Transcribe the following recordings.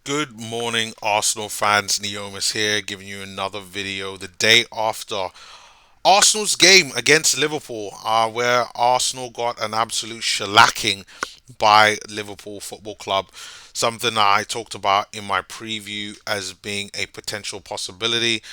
Good morning, Arsenal fans. Neomis here, giving you another video the day after Arsenal's game against Liverpool, where Arsenal got an absolute shellacking by Liverpool Football Club. Something that I talked about in my preview as being a potential possibility,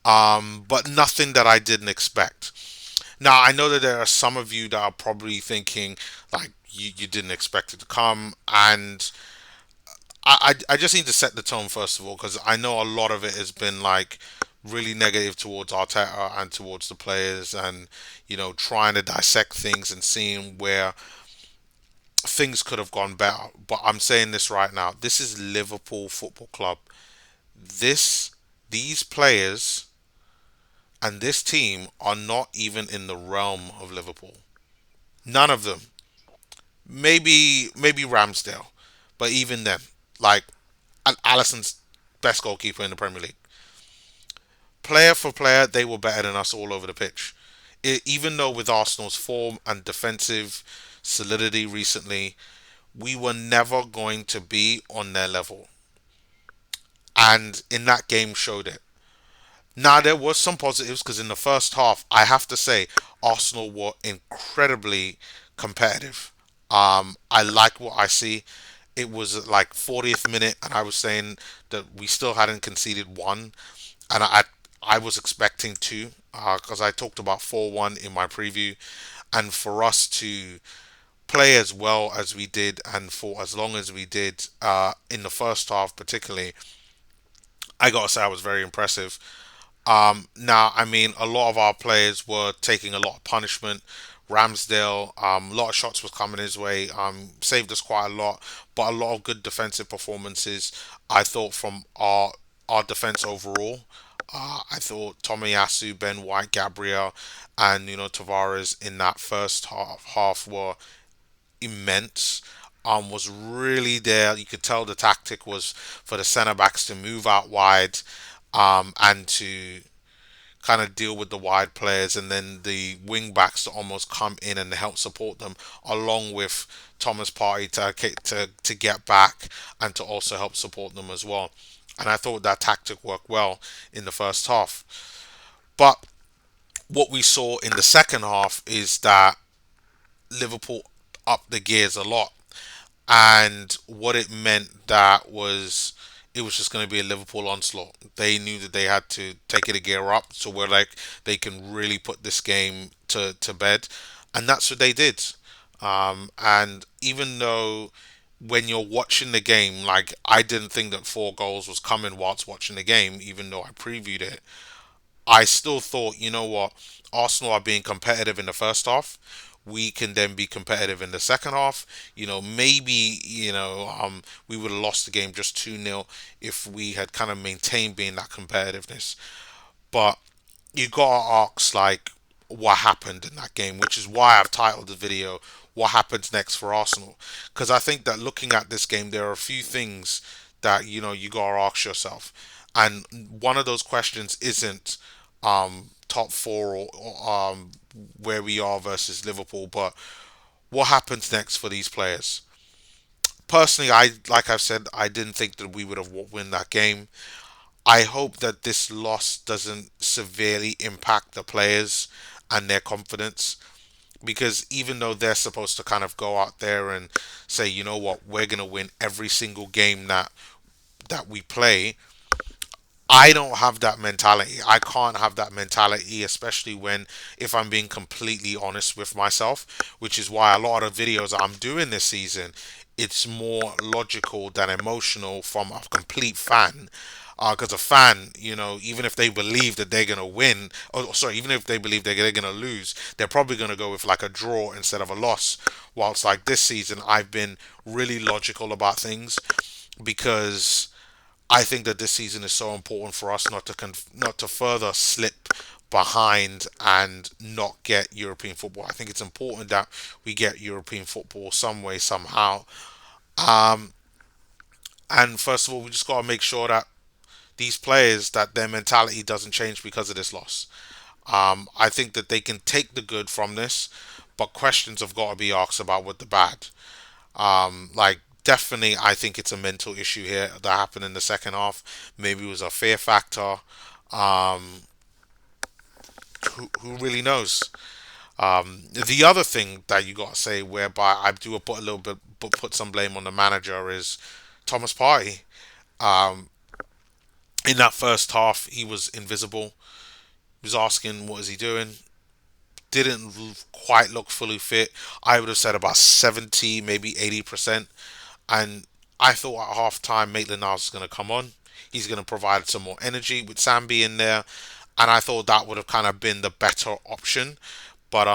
but nothing that I didn't expect. Now, I know that there are some of you that are probably thinking, like, you didn't expect it to come, and I just need to set the tone first of all because I know a lot of it has been like really negative towards Arteta and towards the players, and trying to dissect things and seeing where things could have gone better. But I'm saying this right now: this is Liverpool Football Club. This these players and this team are not even in the realm of Liverpool. None of them. Maybe Ramsdale, but even then, like Allison's best goalkeeper in the Premier League. Player for player, they were better than us all over the pitch. Even though with Arsenal's form and defensive solidity recently, we were never going to be on their level. And in that game showed it. Now there was some positives because in the first half, I have to say, Arsenal were incredibly competitive. I like what I see. It was like 40th minute, and I was saying that we still hadn't conceded one, and I was expecting two because I talked about 4-1 in my preview, and for us to play as well as we did and for as long as we did in the first half particularly, I gotta say I was very impressive. Now, I mean, a lot of our players were taking a lot of punishment. Ramsdale, a lot of shots was coming his way, saved us quite a lot, but a lot of good defensive performances. I thought from our defense overall. I thought Tomiyasu, Ben White, Gabriel, and Tavares in that first half were immense. Was really there. You could tell the tactic was for the centre backs to move out wide, and to kind of deal with the wide players, and then the wing backs to almost come in and help support them, along with Thomas Partey to get back and to also help support them as well. And I thought that tactic worked well in the first half. But what we saw in the second half is that Liverpool upped the gears a lot, and what it meant that was it was just going to be a Liverpool onslaught. They knew that they had to take it a gear up, so we're like they can really put this game to bed, and that's what they did. And even though when you're watching the game, like I didn't think that 4 goals was coming whilst watching the game, even though I previewed it, I still thought, you know what, Arsenal are being competitive in the first half. We can then be competitive in the second half. Maybe, we would have lost the game just 2-0 if we had kind of maintained being that competitiveness. But you got to ask, like, what happened in that game, which is why I've titled the video, What Happens Next for Arsenal. Because I think that looking at this game, there are a few things that, you got to ask yourself. And one of those questions isn't top four or where we are versus Liverpool, but what happens next for these players? Personally, like I've said, I didn't think that we would have won that game. I hope that this loss doesn't severely impact the players and their confidence, because even though they're supposed to kind of go out there and say, you know what, we're gonna win every single game that we play, I don't have that mentality. I can't have that mentality, especially when, if I'm being completely honest with myself, which is why a lot of videos I'm doing this season, it's more logical than emotional from a complete fan. Because a fan, even if they believe that they're gonna win, or sorry, even if they believe they're gonna lose, they're probably gonna go with like a draw instead of a loss. Whilst like this season, I've been really logical about things because I think that this season is so important for us not to further slip behind and not get European football. I think it's important that we get European football some way somehow. Um, and first of all, we just got to make sure that these players that their mentality doesn't change because of this loss. I think that they can take the good from this, but questions have got to be asked about what the bad. Like definitely, I think it's a mental issue here that happened in the second half. Maybe it was a fear factor. Um, who really knows? The other thing that you got to say, whereby I do put a little bit, but put some blame on the manager, is Thomas Partey. Um, in that first half, he was invisible. He was asking, "What is he doing?" Didn't quite look fully fit. I would have said about 70, maybe 80%. And I thought at half time, Maitland Niles was going to come on. He's going to provide some more energy with Sambi in there. And I thought that would have kind of been the better option. But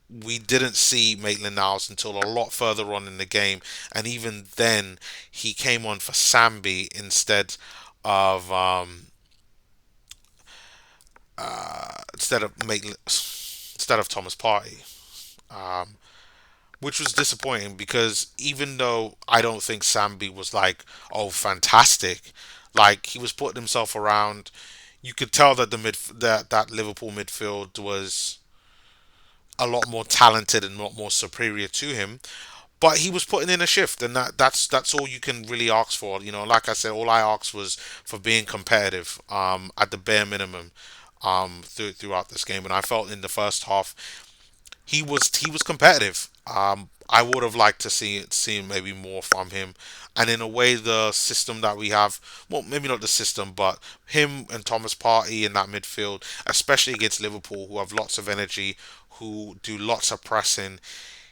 we didn't see Maitland Niles until a lot further on in the game. And even then, he came on for Sambi of instead of Maitland, instead of Thomas Partey. Um, which was disappointing because even though I don't think Sambi was like, oh, fantastic, like he was putting himself around. You could tell that that Liverpool midfield was a lot more talented and a lot more superior to him. But he was putting in a shift, and that's all you can really ask for. You know, like I said, all I asked was for being competitive, at the bare minimum, throughout this game. And I felt in the first half he was competitive. I would have liked to see maybe more from him, and in a way, the system that we have, well, maybe not the system, but him and Thomas Partey in that midfield, especially against Liverpool, who have lots of energy, who do lots of pressing.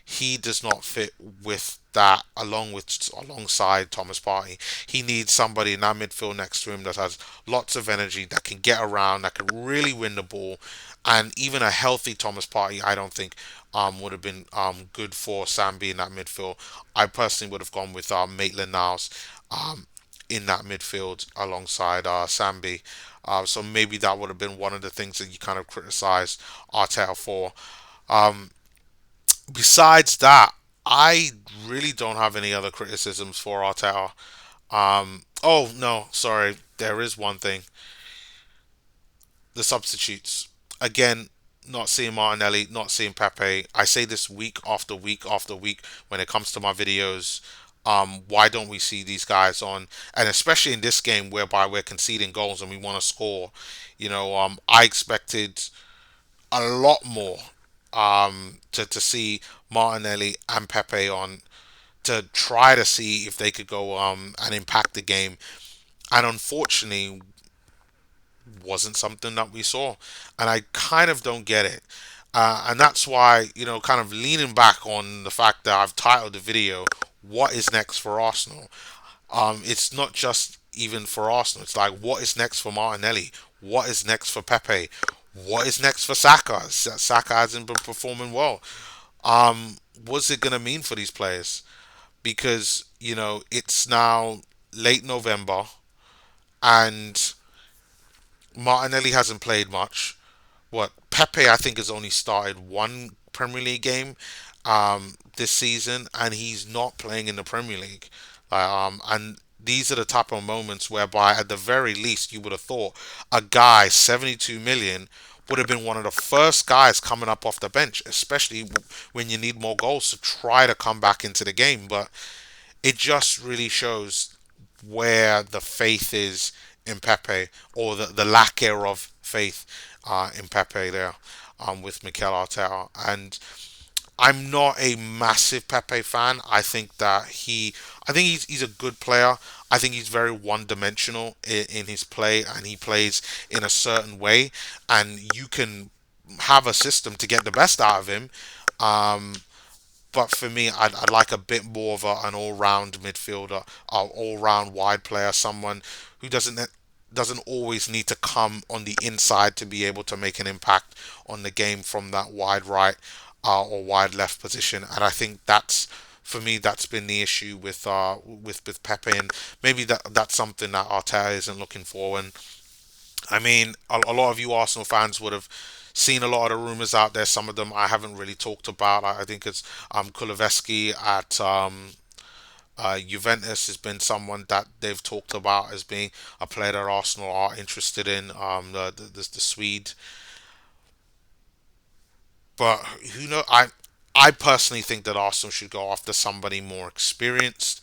He does not fit with that alongside Thomas Partey. He needs somebody in that midfield next to him that has lots of energy, that can get around, that can really win the ball, and even a healthy Thomas Partey, I don't think would have been good for Sambi in that midfield. I personally would have gone with Maitland Niles um, in that midfield alongside Sambi. So maybe that would have been one of the things that you kind of criticized Arteta for. Um, Besides that, I really don't have any other criticisms for Arteta. Oh no, sorry, there is one thing: the substitutes. Again, not seeing Martinelli, not seeing Pepe. I say this week after week after week when it comes to my videos. Why don't we see these guys on? And especially in this game, whereby we're conceding goals and we want to score. I expected a lot more to see Martinelli and Pepe on, to try to see if they could go and impact the game. And unfortunately, wasn't something that we saw. And I kind of don't get it. And that's why, kind of leaning back on the fact that I've titled the video, "What is next for Arsenal?" It's not just even for Arsenal. It's like, what is next for Martinelli? What is next for Pepe? What is next for Saka? Saka hasn't been performing well. What's it going to mean for these players? Because, it's now late November and Martinelli hasn't played much. What Pepe, I think, has only started one Premier League game this season, and he's not playing in the Premier League. And these are the type of moments whereby, at the very least, you would have thought a guy 72 million would have been one of the first guys coming up off the bench, especially when you need more goals to try to come back into the game. But it just really shows where the faith is in Pepe, or the lack thereof faith in Pepe there, with Mikel Arteta. And I'm not a massive Pepe fan. I think he's a good player. I think he's very one-dimensional in his play, and he plays in a certain way, and you can have a system to get the best out of him. Um, but for me, I'd like a bit more of an all-round midfielder, an all-round wide player, someone who doesn't always need to come on the inside to be able to make an impact on the game from that wide right or wide left position. And I think that's, for me, that's been the issue with Pepe, and maybe that's something that Arteta isn't looking for. And I mean, a lot of you Arsenal fans would have seen a lot of the rumours out there. Some of them I haven't really talked about. I think it's Kuleveski at Juventus has been someone that they've talked about as being a player that Arsenal are interested in. The Swede, but who know? I personally think that Arsenal should go after somebody more experienced.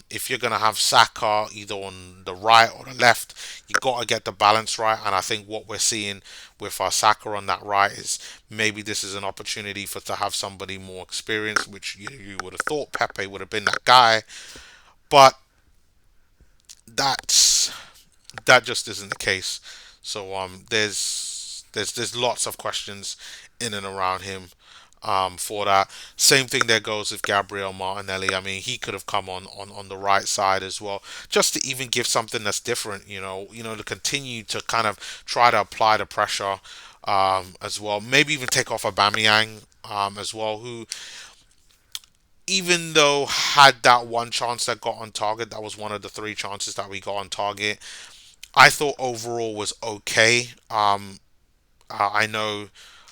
If you're gonna have Saka either on the right or the left, you gotta get the balance right. And I think what we're seeing with Saka on that right is maybe this is an opportunity for to have somebody more experienced, which you would have thought Pepe would have been that guy, but that's that just isn't the case. So there's lots of questions in and around him for that. Same thing there goes with Gabriel Martinelli. I mean, he could have come on the right side as well, just to even give something that's different. To continue to kind of try to apply the pressure as well. Maybe even take off Aubameyang as well, who even though had that one chance that got on target, that was one of the three chances that we got on target. I thought overall was okay. I know,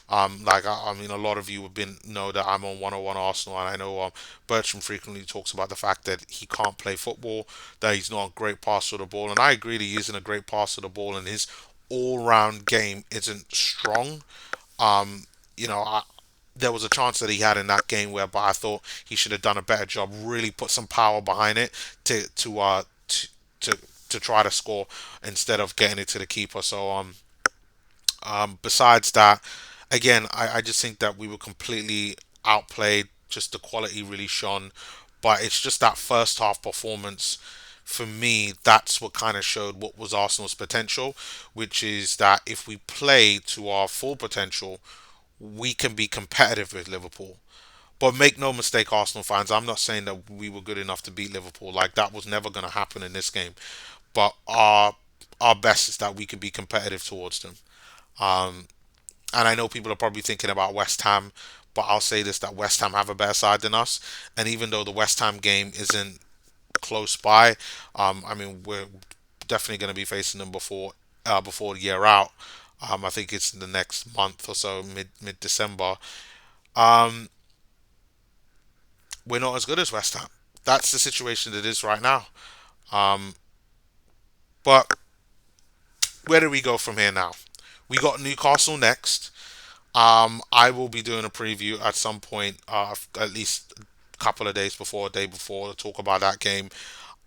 I mean, a lot of you have been know that I'm on 101 Arsenal, and I know Bertram frequently talks about the fact that he can't play football, that he's not a great passer of the ball, and I agree that he isn't a great passer of the ball, and his all-round game isn't strong. Um, you know, I, there was a chance that he had in that game whereby I thought he should have done a better job, really put some power behind it to try to score instead of getting it to the keeper. So besides that, again, I just think that we were completely outplayed. Just the quality really shone, but it's just that first half performance. For me, that's what kind of showed what was Arsenal's potential, which is that if we play to our full potential, we can be competitive with Liverpool. But make no mistake, Arsenal fans, I'm not saying that we were good enough to beat Liverpool. Like that was never going to happen in this game. But our best is that we can be competitive towards them. Um, and I know people are probably thinking about West Ham, but I'll say this: that West Ham have a better side than us. And even though the West Ham game isn't close by, I mean we're definitely going to be facing them before the year out. I think it's the next month or so, mid December. Um, we're not as good as West Ham. That's the situation that is right now. Um, but where do we go from here now? We got Newcastle next. I will be doing a preview at some point, at least a couple of days before, a day before, to talk about that game.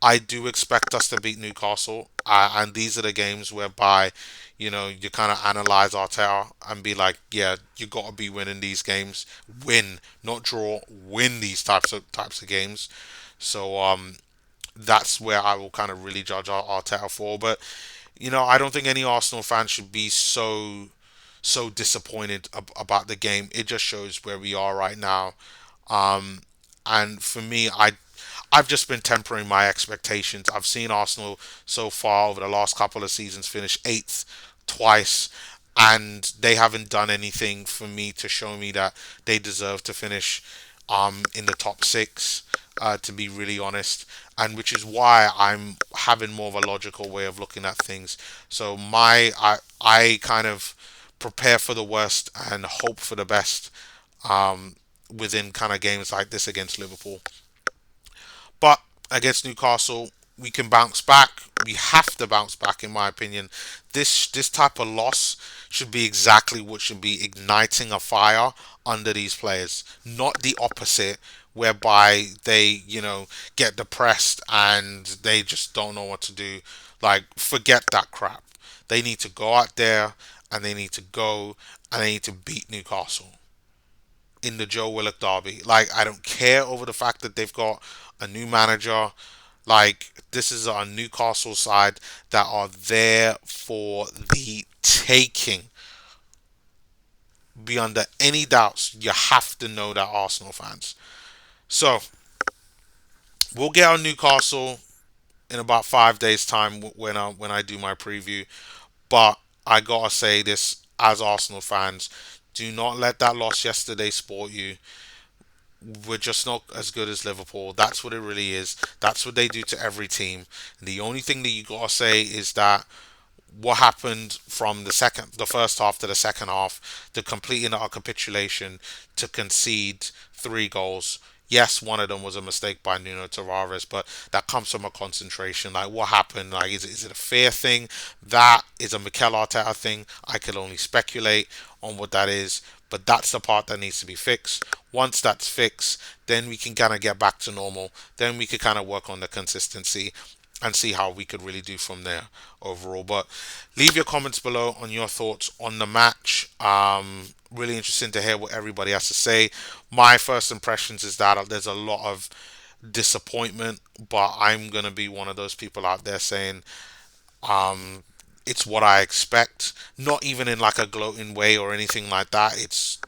I do expect us to beat Newcastle, and these are the games whereby, you kind of analyze Arteta and be like, yeah, you got to be winning these games, win, not draw, win these types of games. So that's where I will kind of really judge Arteta for. But I don't think any Arsenal fan should be so disappointed about the game. It just shows where we are right now. Um, and for me, I've just been tempering my expectations. I've seen Arsenal so far over the last couple of seasons finish eighth twice, and they haven't done anything for me to show me that they deserve to finish in the top six. To be really honest, and which is why I'm having more of a logical way of looking at things. So I kind of prepare for the worst and hope for the best within kind of games like this against Liverpool. But against Newcastle, we can bounce back. We have to bounce back, in my opinion. This type of loss should be exactly what should be igniting a fire under these players, not the opposite, whereby they get depressed and they just don't know what to do. Like forget that crap. They need to go out there and they need to go and they need to beat Newcastle in the Joe Willock derby. Like I don't care over the fact that they've got a new manager. Like this is a Newcastle side that are there for the taking. Beyond any doubts, you have to know that, Arsenal fans. So we'll get on Newcastle in about 5 days' time when I do my preview. But I gotta say this as Arsenal fans: do not let that loss yesterday sport you. We're just not as good as Liverpool. That's what it really is. That's what they do to every team. And the only thing that you gotta say is that what happened from the first half to the second half, the complete and utter capitulation to concede 3 goals. Yes, one of them was a mistake by Nuno Tavares, but that comes from a concentration. Like, what happened? Like, is it a fair thing? That is a Mikel Arteta thing. I could only speculate on what that is. But that's the part that needs to be fixed. Once that's fixed, then we can kind of get back to normal. Then we could kind of work on the consistency and see how we could really do from there overall. But leave your comments below on your thoughts on the match. Really interesting to hear what everybody has to say. My first impressions is that there's a lot of disappointment, but I'm gonna be one of those people out there saying um, it's what I expect. Not even in like a gloating way or anything like that. It's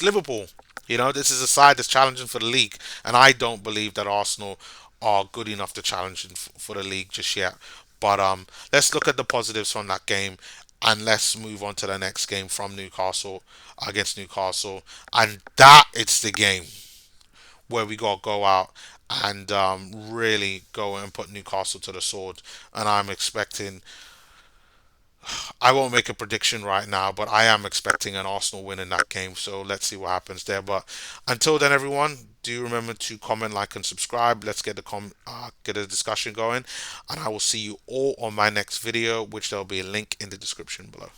Liverpool. This is a side that's challenging for the league, and I don't believe that Arsenal are good enough to challenge for the league just yet. But let's look at the positives from that game, and let's move on to the next game from Newcastle against Newcastle, and that it's the game where we got to go out and really go and put Newcastle to the sword. And I'm expecting, I won't make a prediction right now, but I am expecting an Arsenal win in that game. So let's see what happens there. But until then, everyone, do remember to comment, like, and subscribe. Let's get a discussion going, and I will see you all on my next video, which there'll be a link in the description below.